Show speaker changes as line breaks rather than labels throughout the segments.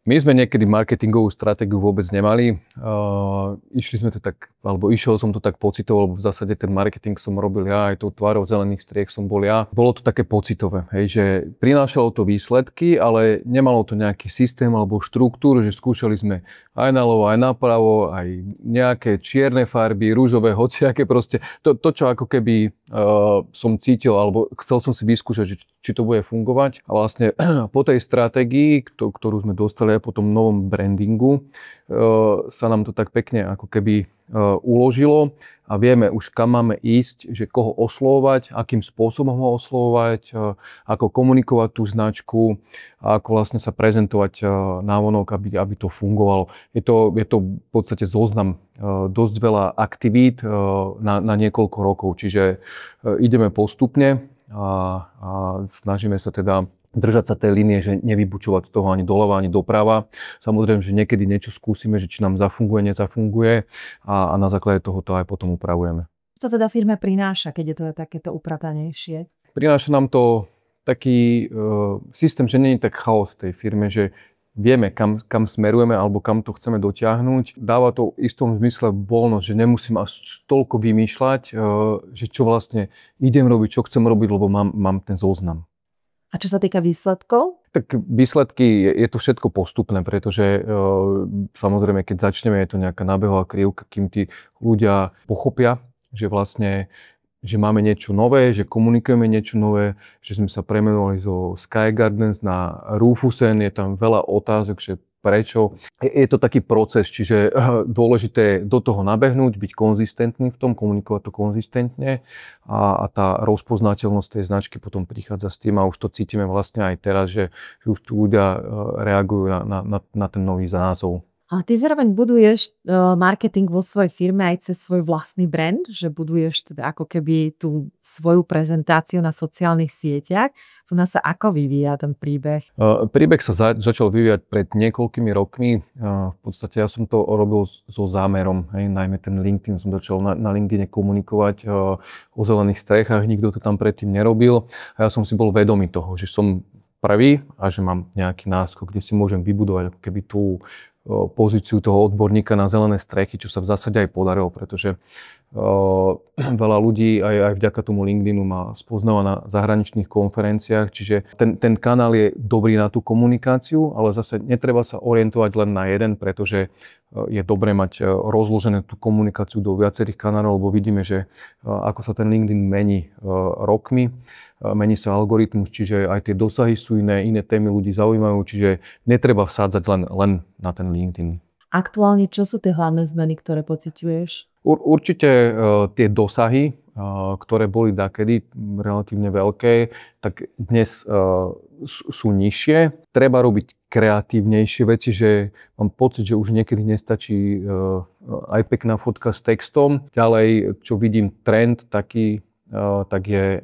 My sme niekedy marketingovú stratégiu vôbec nemali. Išli sme to tak, alebo išiel som to tak pocitovo, lebo v zásade ten marketing som robil ja, aj tou tvárou zelených striech som bol ja. Bolo to také pocitové, hej, že prinášalo to výsledky, ale nemalo to nejaký systém alebo štruktúru, že skúšali sme aj naľavo, aj napravo, aj nejaké čierne farby, rúžové, hociaké proste. To čo ako keby som cítil, alebo chcel som si vyskúšať, či to bude fungovať. A vlastne po tej stratégii, ktorú sme dostali aj po tom novom brandingu, sa nám to tak pekne ako keby uložilo a vieme už kam máme ísť, že koho oslovovať, akým spôsobom ho oslovovať, ako komunikovať tú značku a ako vlastne sa prezentovať návonok, aby to fungovalo. Je to v podstate zoznam dosť veľa aktivít na niekoľko rokov, čiže ideme postupne a snažíme sa teda držať sa tej línie, že nevybučovať z toho ani doľava, ani doprava. Samozrejme, že niekedy niečo skúsime, že či nám zafunguje, nezafunguje a na základe toho to aj potom upravujeme.
Čo to teda firme prináša, keď je to takéto upratanejšie?
Prináša nám to taký systém, že nie je tak chaos v tej firme, že vieme, kam smerujeme alebo kam to chceme dotiahnuť. Dáva to v istom zmysle voľnosť, že nemusím až toľko vymýšľať, že čo vlastne idem robiť, čo chcem robiť, lebo mám ten zoznam.
A čo sa týka výsledkov?
Tak výsledky je to všetko postupné, pretože samozrejme, keď začneme, je to nejaká nábehová krivka, kým tí ľudia pochopia, že vlastne že máme niečo nové, že komunikujeme niečo nové, že sme sa premenovali zo Sky Gardens na Rufusen, je tam veľa otázok, že prečo. Je to taký proces, čiže dôležité je do toho nabehnúť, byť konzistentný v tom, komunikovať to konzistentne a tá rozpoznateľnosť tej značky potom prichádza s tým a už to cítime vlastne aj teraz, že už tu ľudia reagujú na ten nový názov.
A ty zároveň buduješ marketing vo svojej firme aj cez svoj vlastný brand, že buduješ teda ako keby tú svoju prezentáciu na sociálnych sieťach. Tu nás sa ako vyvíja ten príbeh?
Príbeh sa začal vyvíjať pred niekoľkými rokmi. V podstate ja som to robil so zámerom. Najmä ten LinkedIn som začal na LinkedIne komunikovať o zelených strechách. Nikto to tam predtým nerobil. A ja som si bol vedomý toho, že som prvý a že mám nejaký náskok, kde si môžem vybudovať ako keby tú pozíciu toho odborníka na zelené strechy, čo sa v zásade aj podarilo, pretože veľa ľudí aj vďaka tomu LinkedInu ma spoznáva na zahraničných konferenciách, čiže ten kanál je dobrý na tú komunikáciu, ale zase netreba sa orientovať len na jeden, pretože je dobré mať rozložené tú komunikáciu do viacerých kanálov, lebo vidíme, že ako sa ten LinkedIn mení rokmi, mení sa algoritmus, čiže aj tie dosahy sú iné témy ľudí zaujímajú, čiže netreba vsádzať len na ten LinkedIn.
Aktuálne, čo sú tie hlavné zmeny, ktoré pociťuješ?
Určite tie dosahy, ktoré boli dakedy relatívne veľké, tak dnes sú nižšie. Treba robiť kreatívnejšie veci, že mám pocit, že už niekedy nestačí aj pekná fotka s textom. Ďalej, čo vidím trend taký, tak je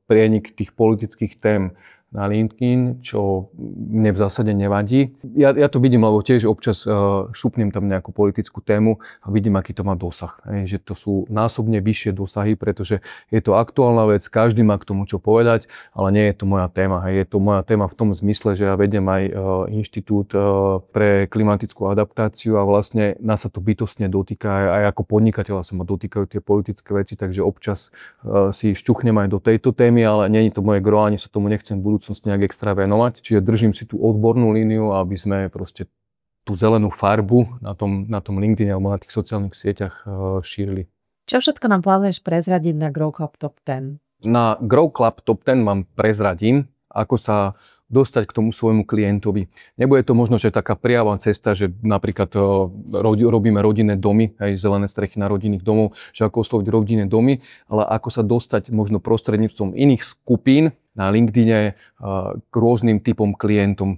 prienik tých politických tém na LinkedIn, čo mne v zásade nevadí. Ja to vidím, lebo tiež občas šupnem tam nejakú politickú tému a vidím, aký to má dosah. Že to sú násobne vyššie dosahy, pretože je to aktuálna vec, každý má k tomu čo povedať, ale nie je to moja téma. Je to moja téma v tom zmysle, že ja vedem aj Inštitút pre klimatickú adaptáciu a vlastne nás sa to bytostne dotýka, aj ako podnikateľa sa ma dotýkajú tie politické veci, takže občas si šťuchnem aj do tejto témy, ale nie je to moje gro, ani sa tomu nechcem nejak extra venovať. Čiže držím si tú odbornú líniu, aby sme proste tú zelenú farbu na tom LinkedIn alebo na tých sociálnych sieťach šírili.
Čo všetko nám plánuješ prezradiť na Grow Club Top 10?
Na Grow Club Top 10 vám prezradím, ako sa dostať k tomu svojmu klientovi. Nebude to možno, že taká priama cesta, že napríklad robíme rodinné domy, aj zelené strechy na rodinných domov, že ako osloviť rodinné domy, ale ako sa dostať možno prostredníctvom iných skupín na LinkedIne k rôznym typom klientom.